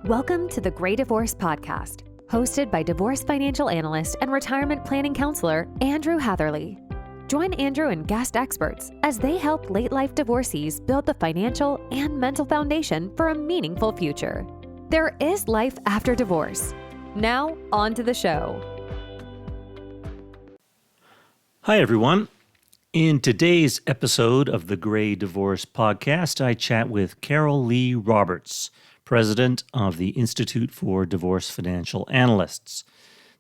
Welcome to the Great Divorce Podcast, hosted by Divorce Financial Analyst and Retirement Planning Counselor Andrew Hatherley. Join Andrew and guest experts as they help late-life divorcees build the financial and mental foundation for a meaningful future. There is life after divorce. Now, on to the show. Hi, everyone. In today's episode of the Great Divorce Podcast, I chat with Carol Lee Roberts, President of the Institute for Divorce Financial Analysts.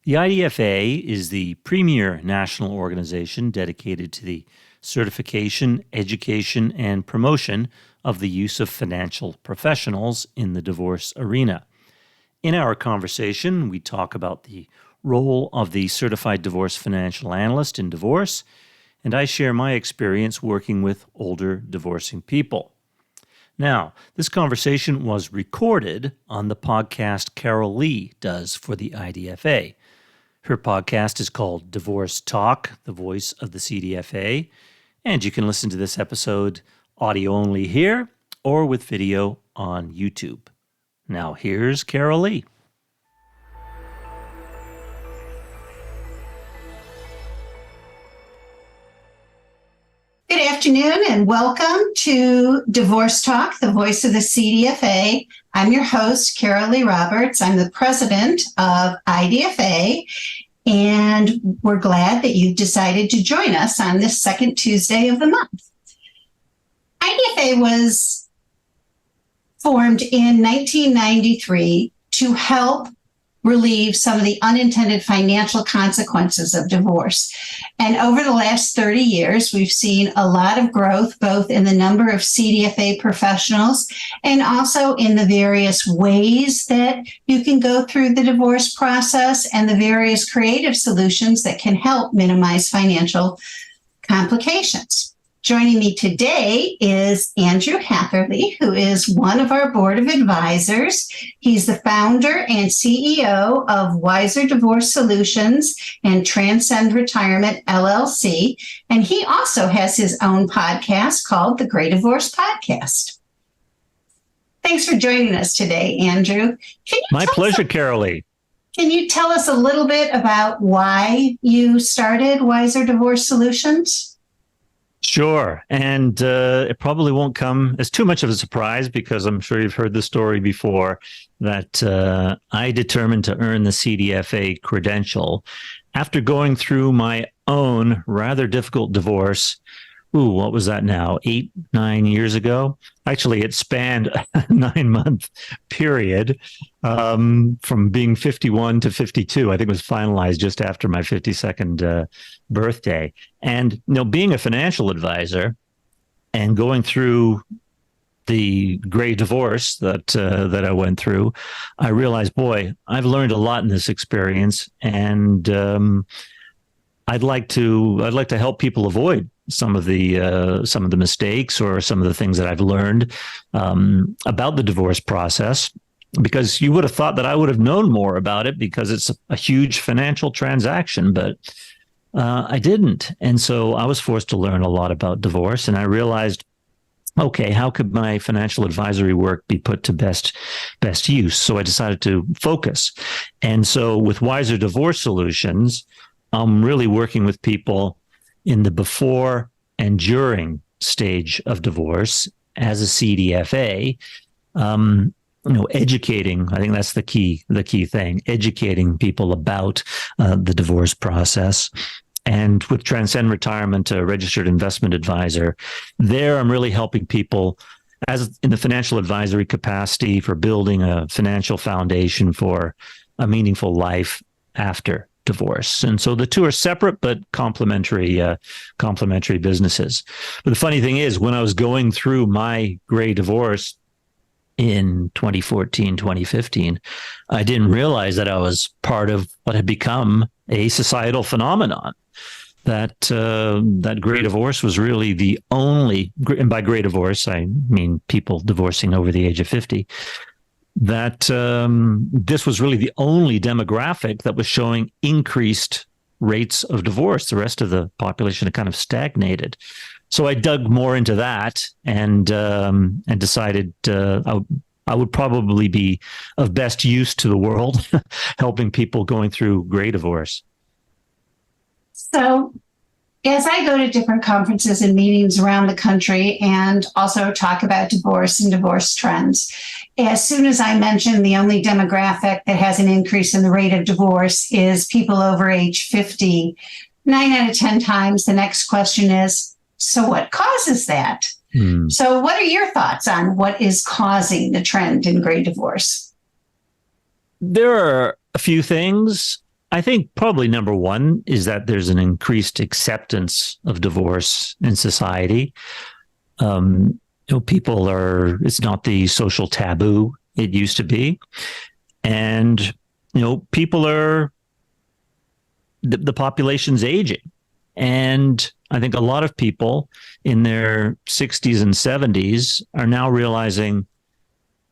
The IDFA is the premier national organization dedicated to the certification, education, and promotion of the use of financial professionals in the divorce arena. In our conversation, we talk about the role of the Certified Divorce Financial Analyst in divorce, and I share my experience working with older divorcing people. Now, this conversation was recorded on the podcast Carol Lee does for the IDFA. Her podcast is called Divorce Talk, the voice of the CDFA, and you can listen to this episode audio only here or with video on YouTube. Now, here's Carol Lee. Good afternoon and welcome to Divorce Talk, the voice of the CDFA. I'm your host, Carol Lee Roberts. I'm the president of IDFA, and we're glad that you decided to join us on this second Tuesday of the month. IDFA was formed in 1993 to help relieve some of the unintended financial consequences of divorce. And over the last 30 years, we've seen a lot of growth, both in the number of CDFA professionals and also in the various ways that you can go through the divorce process and the various creative solutions that can help minimize financial complications. Joining me today is Andrew Hatherley, who is one of our board of advisors. He's the founder and CEO of Wiser Divorce Solutions and Transcend Retirement, LLC. And he also has his own podcast called the Great Divorce Podcast. Thanks for joining us today, Andrew. My pleasure, Carol Lee. Can you tell us a little bit about why you started Wiser Divorce Solutions? Sure. And it probably won't come as too much of a surprise because I'm sure you've heard the story before that I determined to earn the CDFA credential after going through my own rather difficult divorce. What was that now? 8-9 years ago? Actually, it spanned a 9-month period from being 51 to 52. I think it was finalized just after my 52nd birthday. And being a financial advisor and going through the great divorce that I went through, I realized, boy, I've learned a lot in this experience, and I'd like to help people avoid some of the mistakes or some of the things that I've learned about the divorce process, because you would have thought that I would have known more about it because it's a huge financial transaction, but I didn't. And so I was forced to learn a lot about divorce, and I realized, okay, how could my financial advisory work be put to best use? So I decided to focus. And so with Wiser Divorce Solutions, I'm really working with people in the before and during stage of divorce as a CDFA, educating. I think that's the key thing, educating people about the divorce process. And with Transcend Retirement, a registered investment advisor, there I'm really helping people as in the financial advisory capacity for building a financial foundation for a meaningful life after divorce. And so the two are separate but complementary businesses. But the funny thing is, when I was going through my great divorce in 2014, 2015, I didn't realize that I was part of what had become a societal phenomenon. That great divorce was really the only, and by great divorce, I mean people divorcing over the age of 50, that this was really the only demographic that was showing increased rates of divorce. The rest of the population had kind of stagnated. So I dug more into that and decided I would probably be of best use to the world, helping people going through gray divorce. So, as I go to different conferences and meetings around the country and also talk about divorce and divorce trends, as soon as I mention the only demographic that has an increase in the rate of divorce is people over age 50, 9 out of 10 times the next question is, so what causes that? So what are your thoughts on what is causing the trend in gray divorce? There are a few things. I think probably number one is that there's an increased acceptance of divorce in society. People it's not the social taboo it used to be. And, people the population's aging. And I think a lot of people in their 60s and 70s are now realizing,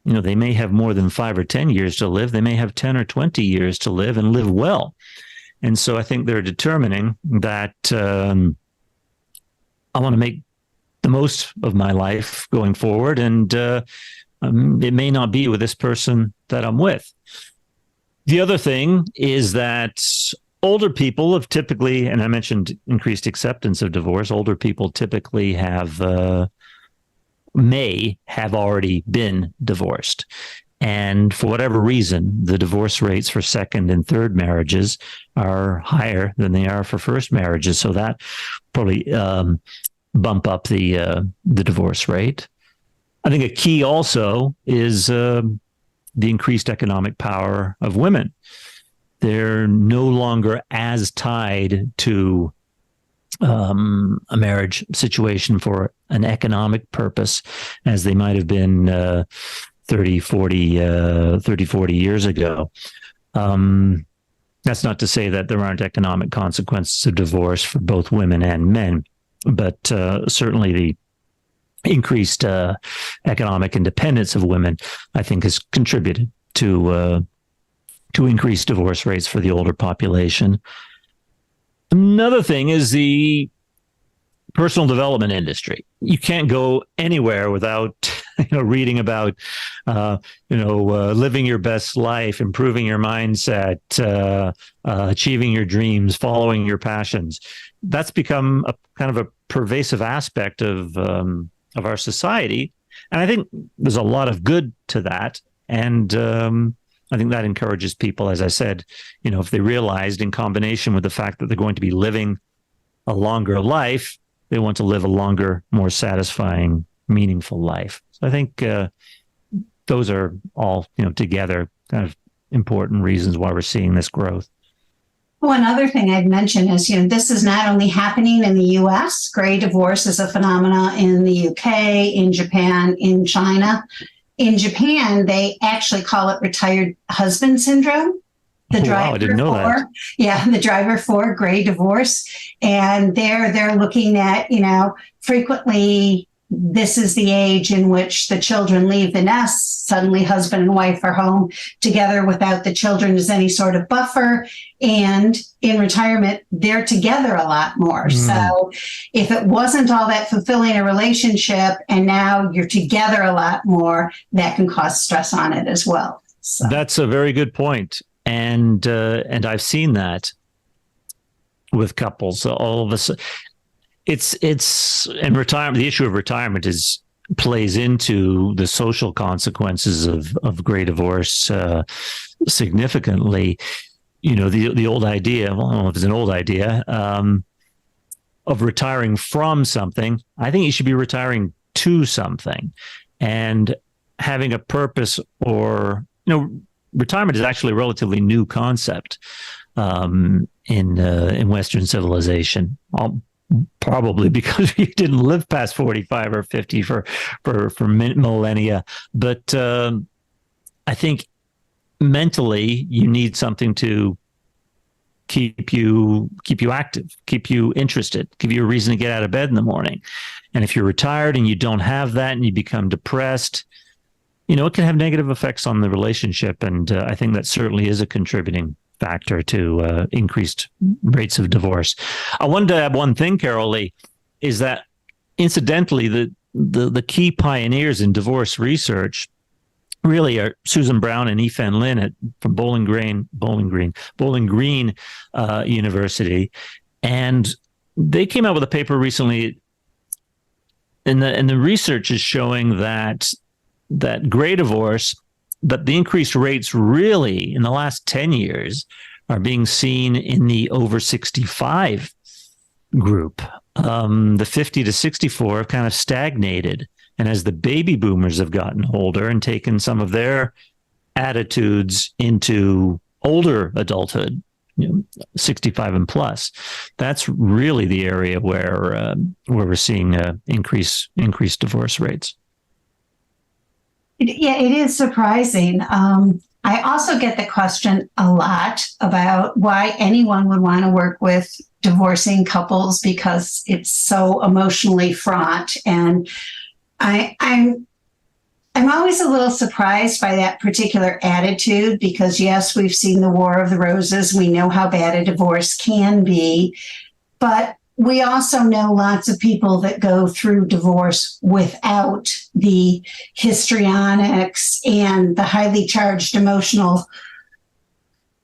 they may have more than 5 or 10 years to live. They may have 10 or 20 years to live and live well. And so I think they're determining that I want to make the most of my life going forward. And it may not be with this person that I'm with. The other thing is that older people have typically, and I mentioned increased acceptance of divorce, older people typically may have already been divorced. And for whatever reason, the divorce rates for second and third marriages are higher than they are for first marriages. So that probably bump up the divorce rate. I think a key also is the increased economic power of women. They're no longer as tied to a marriage situation for an economic purpose as they might have been 30, 40 years ago. That's not to say that there aren't economic consequences of divorce for both women and men, but certainly the increased economic independence of women, I think, has contributed to increase divorce rates for the older population. Another thing is the personal development industry. You can't go anywhere without reading about living your best life, improving your mindset, achieving your dreams, following your passions. That's become a kind of a pervasive aspect of our society, and I think there's a lot of good to that. And I think that encourages people, as I said, if they realized in combination with the fact that they're going to be living a longer life, they want to live a longer, more satisfying, meaningful life. So I think those are all, together kind of important reasons why we're seeing this growth. One other thing I'd mention is, this is not only happening in the U.S. Gray divorce is a phenomenon in the U.K., in Japan, in China. In Japan, they actually call it retired husband syndrome. Wow, I didn't know that. Yeah, the driver for gray divorce. And they're looking at, frequently this is the age in which the children leave the nest. Suddenly husband and wife are home together without the children as any sort of buffer. And in retirement, they're together a lot more. So if it wasn't all that fulfilling a relationship and now you're together a lot more, that can cause stress on it as well. So. That's a very good point. And I've seen that with couples. All of us, and retirement. The issue of retirement plays into the social consequences of gray divorce significantly. The old idea. Well, I don't know if it's an old idea of retiring from something. I think you should be retiring to something, and having a purpose. Or retirement is actually a relatively new concept in Western civilization. Probably because we didn't live past 45 or 50 for millennia. But I think mentally you need something to keep you active, keep you interested, give you a reason to get out of bed in the morning. And if you're retired and you don't have that and you become depressed, it can have negative effects on the relationship. And I think that certainly is a contributing factor to increased rates of divorce. I wanted to add one thing, Carol Lee, is that incidentally, the key pioneers in divorce research really are Susan Brown and Yifan Lin from Bowling Green University. And they came out with a paper recently, and the research is showing that gray divorce, that the increased rates really in the last 10 years are being seen in the over 65 group. The 50 to 64 have kind of stagnated. And as the baby boomers have gotten older and taken some of their attitudes into older adulthood, 65 and plus, that's really the area where we're seeing increased divorce rates. Yeah, it is surprising. I also get the question a lot about why anyone would want to work with divorcing couples because it's so emotionally fraught. And I'm always a little surprised by that particular attitude because, yes, we've seen the War of the Roses. We know how bad a divorce can be. But we also know lots of people that go through divorce without the histrionics and the highly charged emotional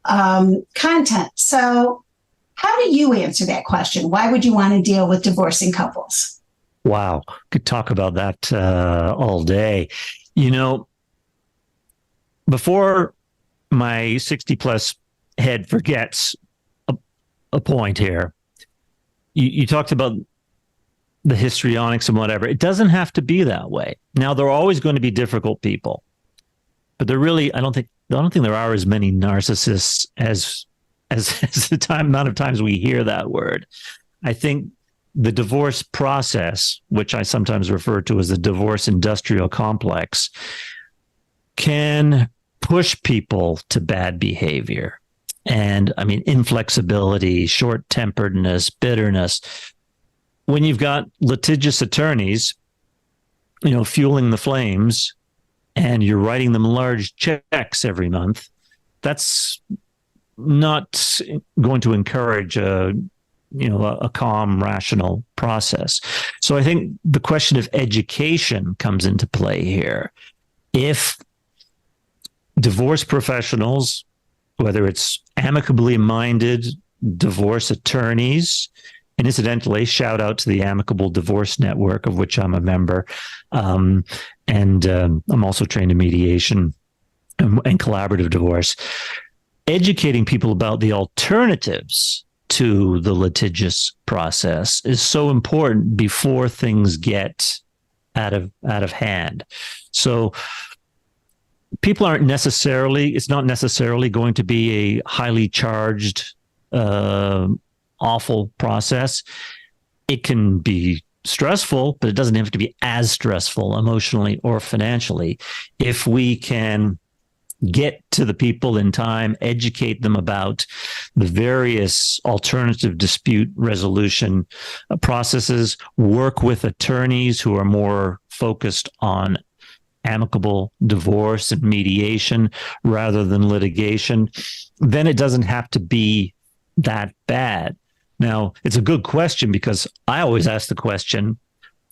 content. So how do you answer that question? Why would you want to deal with divorcing couples? Wow. Could talk about that all day. Before my 60 plus head forgets a point here, you talked about the histrionics and whatever. It doesn't have to be that way. Now, there are always going to be difficult people, but I don't think there are as many narcissists as the amount of times we hear that word. I think the divorce process, which I sometimes refer to as the divorce industrial complex, can push people to bad behavior. And I mean, inflexibility, short-temperedness, bitterness. When you've got litigious attorneys, fueling the flames, and you're writing them large checks every month, that's not going to encourage a calm, rational process. So I think the question of education comes into play here. If divorce professionals, whether it's amicably minded divorce attorneys, and incidentally, shout out to the Amicable Divorce Network, of which I'm a member. And I'm also trained in mediation and collaborative divorce. Educating people about the alternatives to the litigious process is so important before things get out of hand. So people it's not necessarily going to be a highly charged, awful process. It can be stressful, but it doesn't have to be as stressful emotionally or financially. If we can get to the people in time, educate them about the various alternative dispute resolution processes, work with attorneys who are more focused on amicable divorce and mediation rather than litigation, then it doesn't have to be that bad. Now, it's a good question because I always ask the question.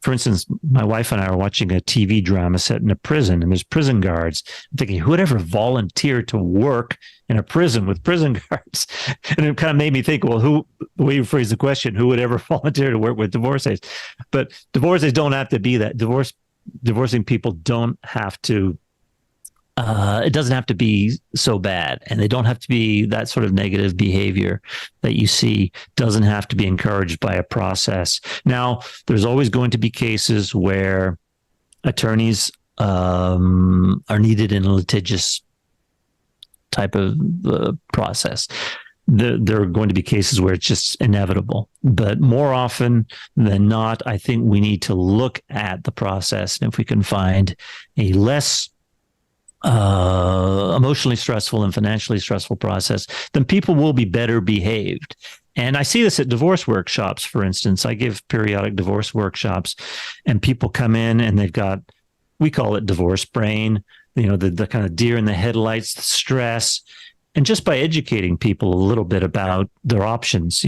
For instance, my wife and I are watching a TV drama set in a prison, and there's prison guards. I'm thinking, who would ever volunteer to work in a prison with prison guards? And it kind of made me think, well, the way you phrase the question, who would ever volunteer to work with divorcees? But divorcees don't have to be that. Divorcing people don't have to, it doesn't have to be so bad, and they don't have to be that sort of negative behavior that you see doesn't have to be encouraged by a process. Now, there's always going to be cases where attorneys are needed in a litigious type of process. There are going to be cases where it's just inevitable, but more often than not, I think we need to look at the process, and if we can find a less emotionally stressful and financially stressful process, then people will be better behaved. And I see this at divorce workshops, for instance. I give periodic divorce workshops, and people come in and they've got, we call it divorce brain, the kind of deer in the headlights, the stress. And just by educating people a little bit about their options,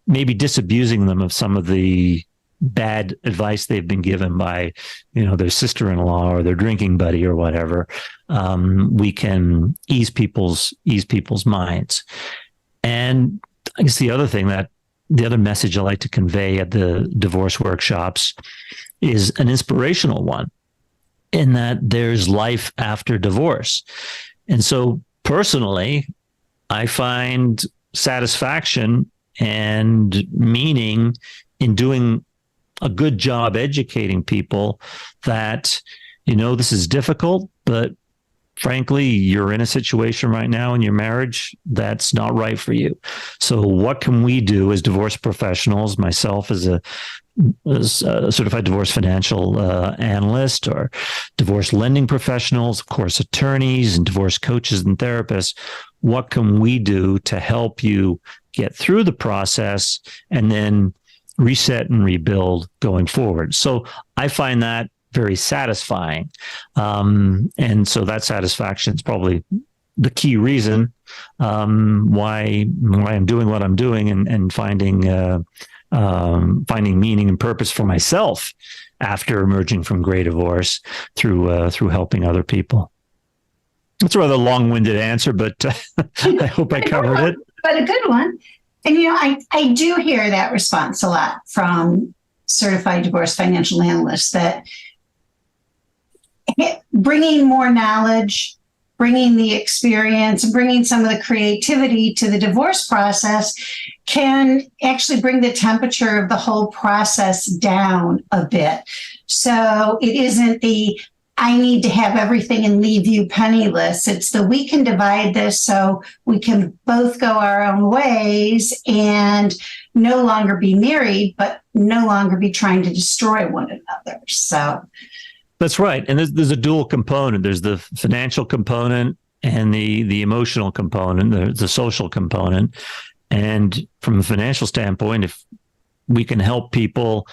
maybe disabusing them of some of the bad advice they've been given by, their sister-in-law or their drinking buddy or whatever. We can ease people's minds. And I guess the other message I like to convey at the divorce workshops is an inspirational one, in that there's life after divorce. And so personally, I find satisfaction and meaning in doing a good job educating people that, this is difficult, but frankly, you're in a situation right now in your marriage that's not right for you. So what can we do as divorce professionals, myself as a certified divorce financial analyst, or divorce lending professionals, of course, attorneys and divorce coaches and therapists? What can we do to help you get through the process and then reset and rebuild going forward? So I find that very satisfying. And so that satisfaction is probably the key reason why I'm doing what I'm doing, and finding meaning and purpose for myself after emerging from gray divorce through helping other people. That's a rather long-winded answer, but I hope I covered it. But a good one. And, I do hear that response a lot from certified divorce financial analysts, that bringing more knowledge, bringing the experience, and bringing some of the creativity to the divorce process can actually bring the temperature of the whole process down a bit. So it isn't the I need to have everything and leave you penniless. It's the we can divide this so we can both go our own ways and no longer be married, but no longer be trying to destroy one another. So that's right. And there's a dual component. There's the financial component and the emotional component, the social component. And from a financial standpoint, if we can help people,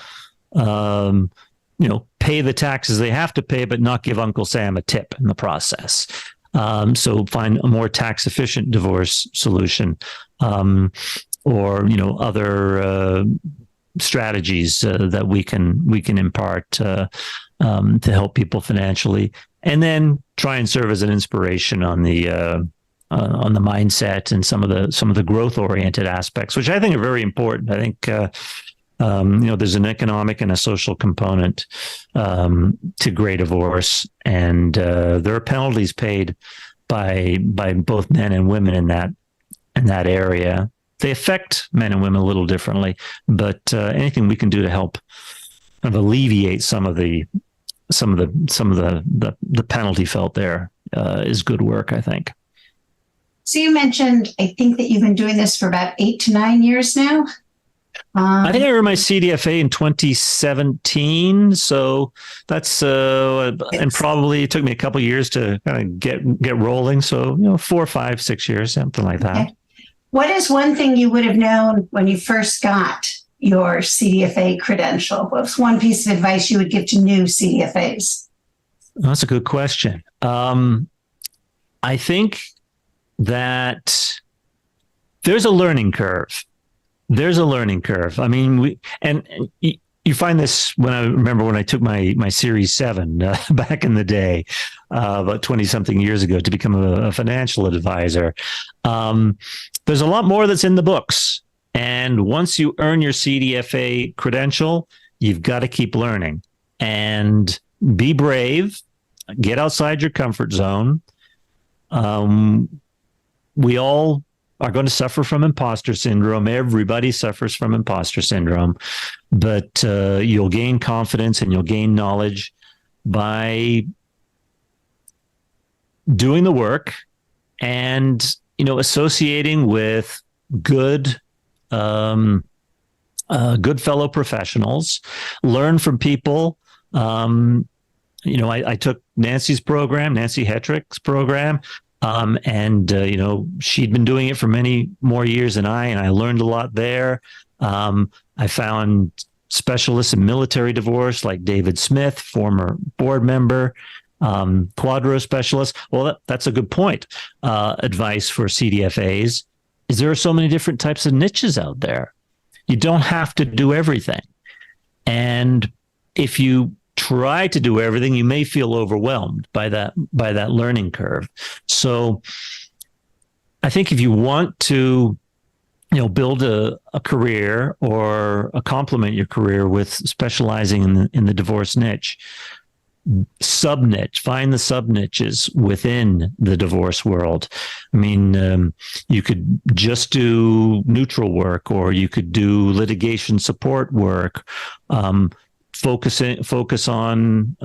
pay the taxes they have to pay, but not give Uncle Sam a tip in the process. So find a more tax efficient divorce solution, or, other strategies that we can impart to help people financially, and then try and serve as an inspiration on the mindset and some of the growth oriented aspects, which I think are very important. I think there's an economic and a social component to gray divorce, and there are penalties paid by both men and women in that area. They affect men and women a little differently, but anything we can do to help kind of alleviate some of the penalty felt there is good work, I think. So you mentioned, I think that you've been doing this for about 8 to 9 years now. I think I earned my CDFA in 2017, so that's and probably it took me a couple of years to kind of get rolling. So 4, 5, 6 years, something like that. Okay. What is one thing you would have known when you first got your CDFA credential? What's one piece of advice you would give to new CDFAs? That's a good question. I think that there's a learning curve. I mean, you find this when I took my Series 7 back in the day, about 20 something years ago, to become a financial advisor. There's a lot more that's in the books. And once you earn your CDFA credential, you've got to keep learning and be brave, get outside your comfort zone. We all are going to suffer from imposter syndrome. Everybody suffers from imposter syndrome, but you'll gain confidence and you'll gain knowledge by doing the work and, associating with good fellow professionals. Learn from people. I took Nancy Hetrick's program. She'd been doing it for many more years than and I learned a lot there. I found specialists in military divorce like David Smith, former board member, Quadro specialist. Well, that's a good point. Advice for CDFAs is there are so many different types of niches out there. You don't have to do everything. And if you try to do everything, you may feel overwhelmed by that learning curve. So I think if you want to, build a career or complement your career with specializing in the divorce niche, find the sub niches within the divorce world. I mean, you could just do neutral work, or you could do litigation support work. Focus on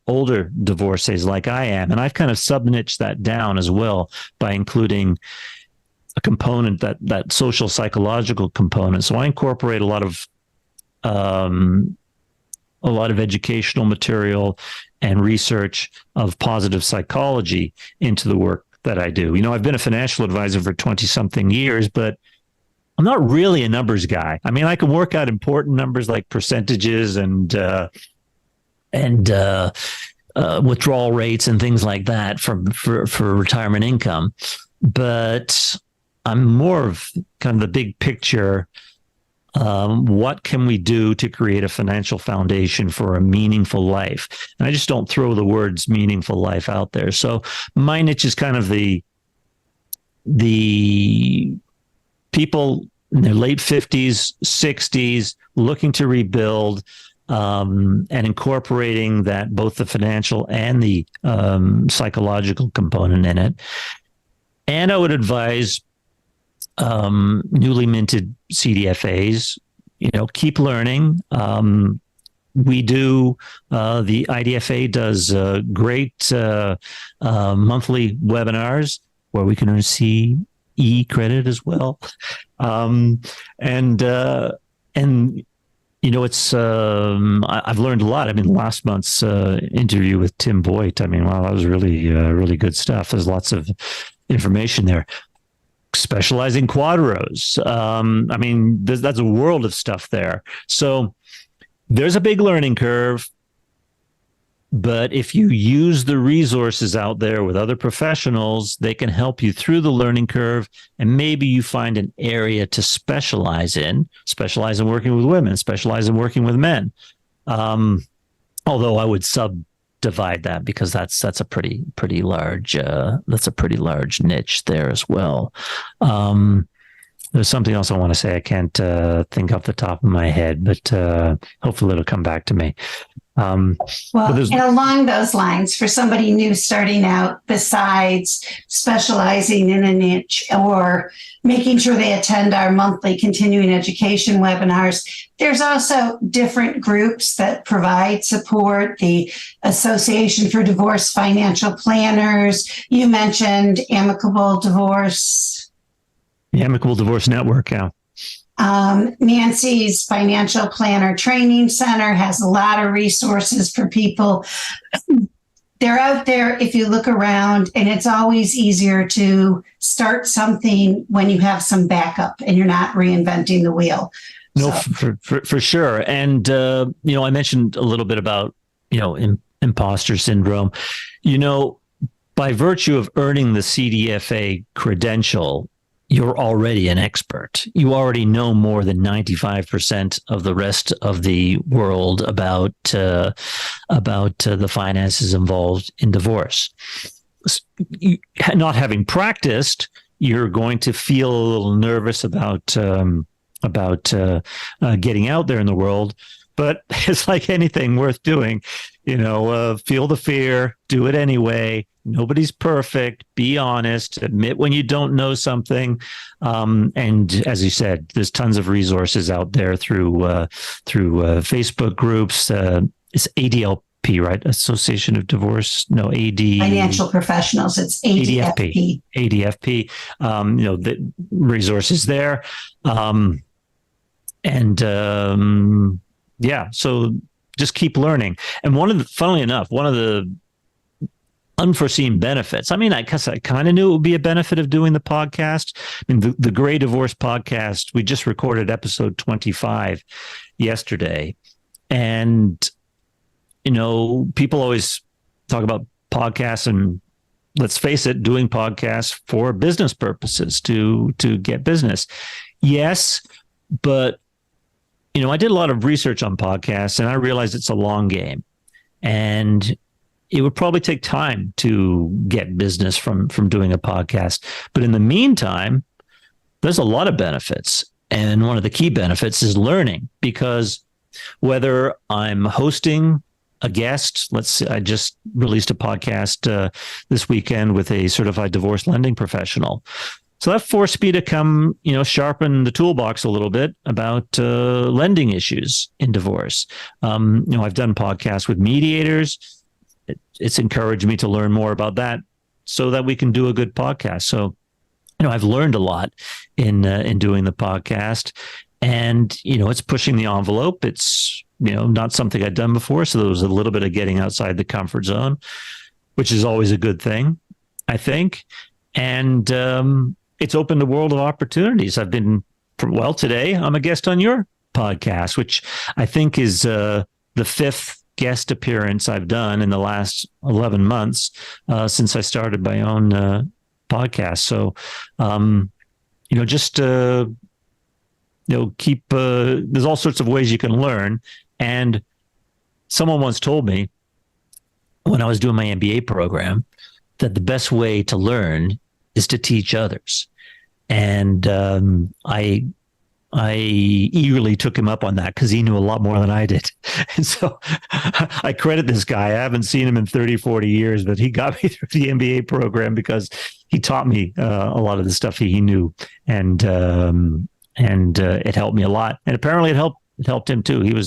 older divorcees like I am, and I've kind of sub-niched that down as well by including a component that social psychological component. So I incorporate a lot of educational material and research of positive psychology into the work that I do. I've been a financial advisor for 20 something years, but I'm not really a numbers guy. I mean, I can work out important numbers like percentages and withdrawal rates and things like that for retirement income, but I'm more of kind of the big picture. What can we do to create a financial foundation for a meaningful life? And I just don't throw the words meaningful life out there. So my niche is kind of the people in their late 50s, 60s, looking to rebuild, and incorporating that, both the financial and the psychological component in it. And I would advise newly minted CDFAs, keep learning. We do, the IDFA does great monthly webinars where we can earn CE credit as well. It's I've learned a lot. I mean, last month's interview with Tim Boyd, I mean, wow, that was really, really good stuff. There's lots of information there. Specializing quadros. I mean, that's a world of stuff there. So there's a big learning curve. But if you use the resources out there with other professionals, they can help you through the learning curve. And maybe you find an area to specialize in working with women, specialize in working with men. Although I would subdivide that, because that's a pretty large niche there as well. There's something else I want to say. I can't think off the top of my head, but hopefully it'll come back to me. And along those lines, for somebody new starting out, besides specializing in a niche or making sure they attend our monthly continuing education webinars, there's also different groups that provide support. The Association for Divorce Financial Planners. You mentioned Amicable Divorce. The Amicable Divorce Network, yeah. Nancy's Financial Planner Training Center has a lot of resources for people. They're out there if you look around, and it's always easier to start something when you have some backup and you're not reinventing the wheel. No, for sure. And, I mentioned a little bit about, imposter syndrome. By virtue of earning the CDFA credential, you're already an expert. You already know more than 95% of the rest of the world about the finances involved in divorce. Not having practiced, you're going to feel a little nervous about getting out there in the world. But it's like anything worth doing, feel the fear, do it anyway. Nobody's perfect. Be honest. Admit when you don't know something. And as you said, there's tons of resources out there through Facebook groups. It's ADLP, right? Association of Divorce. No, AD. Financial Professionals. It's ADFP. ADFP. The resources there. So just keep learning. And funnily enough, one of the unforeseen benefits. I mean, I guess I kind of knew it would be a benefit of doing the podcast. I mean, the Gray Divorce podcast, we just recorded episode 25 yesterday. And, people always talk about podcasts, and let's face it, doing podcasts for business purposes to get business. Yes, but I did a lot of research on podcasts, and I realized it's a long game, and it would probably take time to get business from doing a podcast. But in the meantime, there's a lot of benefits. And one of the key benefits is learning, because whether I'm hosting a guest, let's say I just released a podcast this weekend with a certified divorce lending professional. So that forced me to come, sharpen the toolbox a little bit about lending issues in divorce. I've done podcasts with mediators. It's encouraged me to learn more about that so that we can do a good podcast. So, I've learned a lot in doing the podcast, and, it's pushing the envelope. It's, not something I'd done before. So there was a little bit of getting outside the comfort zone, which is always a good thing, I think. And it's opened a world of opportunities. I've been, today I'm a guest on your podcast, which I think is the fifth guest appearance I've done in the last 11 months since I started my own podcast. So, keep, there's all sorts of ways you can learn. And someone once told me when I was doing my MBA program that the best way to learn is to teach others. And I eagerly took him up on that because he knew a lot more than I did. And so I credit this guy. I haven't seen him in 30, 40 years, but he got me through the MBA program because he taught me a lot of the stuff he knew. And it helped me a lot. And apparently it helped him too.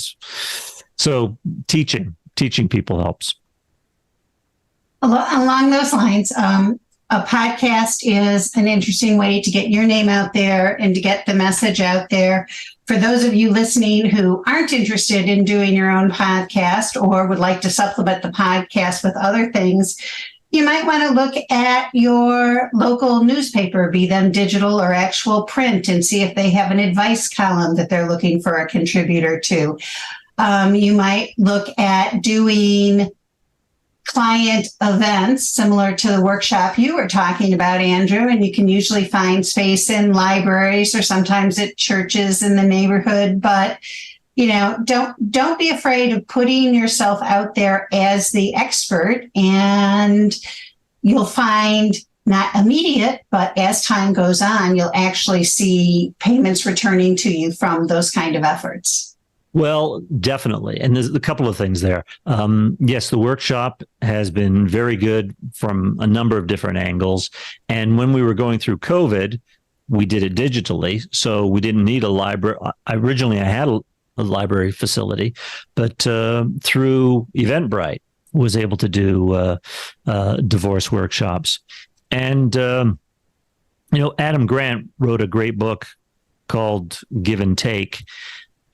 So teaching people helps. Along those lines, a podcast is an interesting way to get your name out there and to get the message out there. For those of you listening who aren't interested in doing your own podcast or would like to supplement the podcast with other things, you might want to look at your local newspaper, be them digital or actual print, and see if they have an advice column that they're looking for a contributor to. You might look at doing client events similar to the workshop you were talking about, Andrew, and you can usually find space in libraries or sometimes at churches in the neighborhood. But don't be afraid of putting yourself out there as the expert, and you'll find not immediate, but as time goes on, you'll actually see payments returning to you from those kind of efforts. Well, definitely. And there's a couple of things there. Yes, the workshop has been very good from a number of different angles. And when we were going through COVID, we did it digitally. So we didn't need a library. Originally, I had a library facility, but through Eventbrite, was able to do divorce workshops. And, Adam Grant wrote a great book called Give and Take.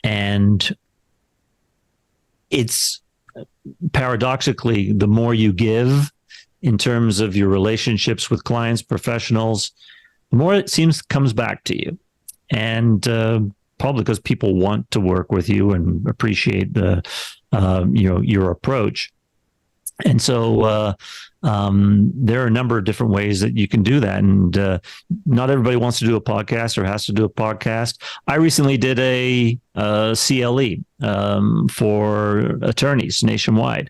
And it's paradoxically, the more you give in terms of your relationships with clients, professionals, the more it seems comes back to you. And probably because people want to work with you and appreciate your approach. And so there are a number of different ways that you can do that. And not everybody wants to do a podcast or has to do a podcast. I recently did a CLE for attorneys nationwide.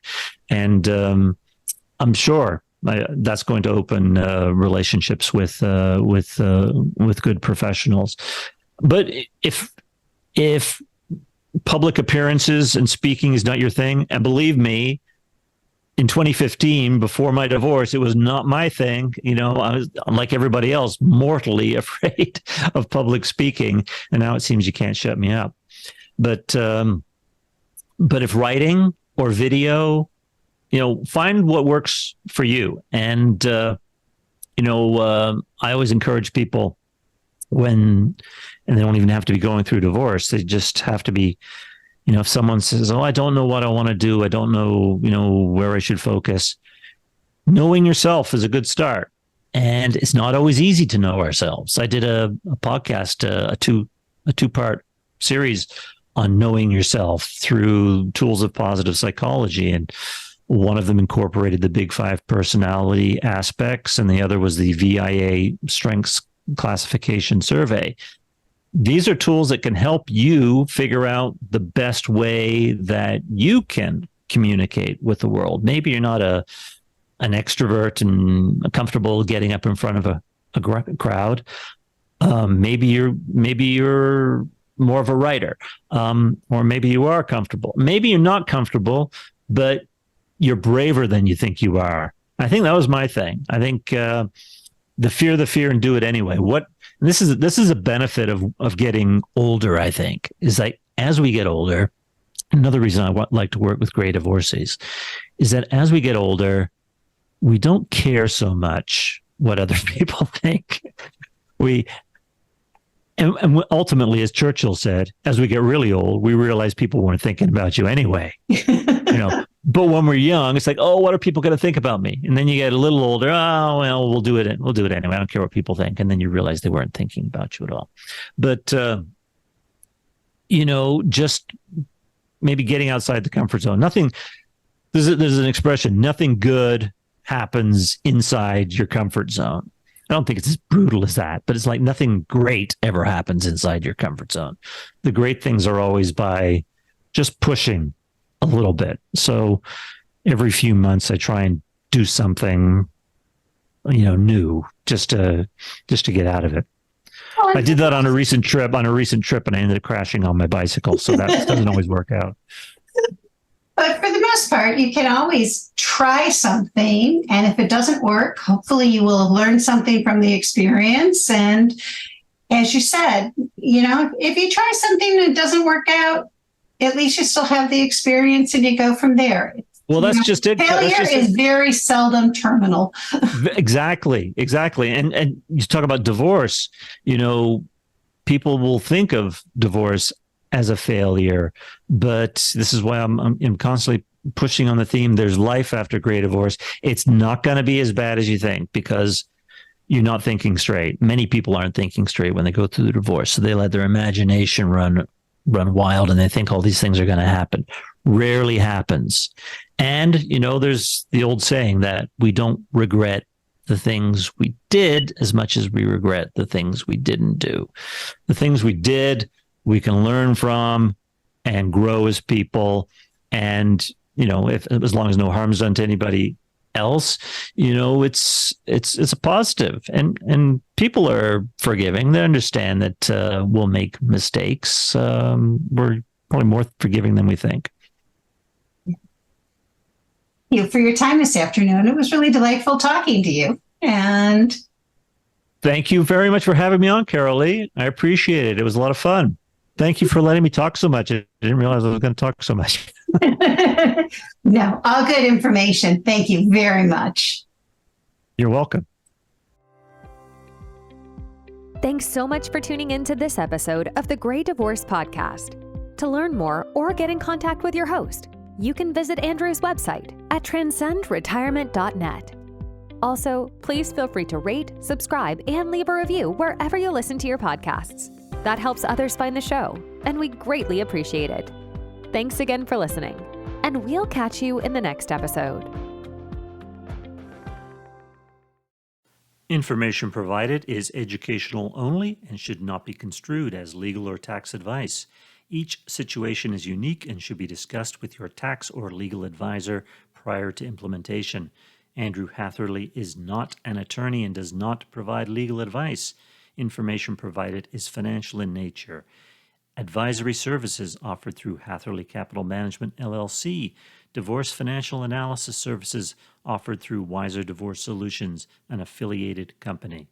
And I'm sure that's going to open relationships with good professionals. But if public appearances and speaking is not your thing, and believe me, in 2015, before my divorce, it was not my thing. I was, like everybody else, mortally afraid of public speaking. And now it seems you can't shut me up. But if writing or video, find what works for you. And, I always encourage people and they don't even have to be going through divorce. They just have to be, if someone says, I don't know what I want to do, I don't know, where I should focus. Knowing yourself is a good start. And it's not always easy to know ourselves. I did a podcast, a two-part series on knowing yourself through tools of positive psychology. And one of them incorporated the Big Five personality aspects, and the other was the VIA Strengths Classification Survey. these are tools that can help you figure out the best way that you can communicate with the world. Maybe you're not an extrovert and comfortable getting up in front of a crowd. Maybe you're more of a writer, or maybe you are comfortable. Maybe you're not comfortable, but you're braver than you think you are. I think that was my thing. I think the fear and do it anyway. This is a benefit of getting older. I think is like as we get older. Another reason I like to work with gray divorcees is that as we get older, we don't care so much what other people think. And ultimately, as Churchill said, as we get really old, we realize people weren't thinking about you anyway. But when we're young, it's like, oh, what are people going to think about me? And then you get a little older. Oh, well, we'll do it anyway. I don't care what people think. And then you realize they weren't thinking about you at all. But just maybe getting outside the comfort zone. There's an expression, nothing good happens inside your comfort zone. I don't think it's as brutal as that, but it's like nothing great ever happens inside your comfort zone. The great things are always by just pushing a little bit. So every few months I try and do something, new just to get out of it. I did that on a recent trip, and I ended up crashing on my bicycle. So that doesn't always work out. But for the most part, you can always try something. And if it doesn't work, hopefully you will have learned something from the experience. And as you said, if you try something and it doesn't work out, at least you still have the experience and you go from there. Well, that's just it. Failure is very seldom terminal. Exactly. And you talk about divorce, people will think of divorce as a failure, but this is why I'm constantly pushing on the theme. There's life after gray divorce. It's not going to be as bad as you think because you're not thinking straight. Many people aren't thinking straight when they go through the divorce. So they let their imagination run wild and they think all these things are going to happen. Rarely happens. And, there's the old saying that we don't regret the things we did as much as we regret the things we didn't do. The things we did, we can learn from and grow as people. And, as long as no harm's done to anybody else, it's a positive. And people are forgiving. They understand that we'll make mistakes. We're probably more forgiving than we think. Thank you for your time this afternoon. It was really delightful talking to you. And thank you very much for having me on, Carol Lee. I appreciate it. It was a lot of fun. Thank you for letting me talk so much. I didn't realize I was going to talk so much. No, all good information. Thank you very much. You're welcome. Thanks so much for tuning in to this episode of the Gray Divorce Podcast. To learn more or get in contact with your host, you can visit Andrew's website at transcendretirement.net. Also, please feel free to rate, subscribe, and leave a review wherever you listen to your podcasts. That helps others find the show, and we greatly appreciate it. Thanks again for listening, and we'll catch you in the next episode. Information provided is educational only and should not be construed as legal or tax advice. Each situation is unique and should be discussed with your tax or legal advisor prior to implementation. Andrew Hatherley is not an attorney and does not provide legal advice. Information provided is financial in nature. Advisory services offered through Hatherley Capital Management, LLC. Divorce Financial Analysis services offered through Wiser Divorce Solutions, an affiliated company.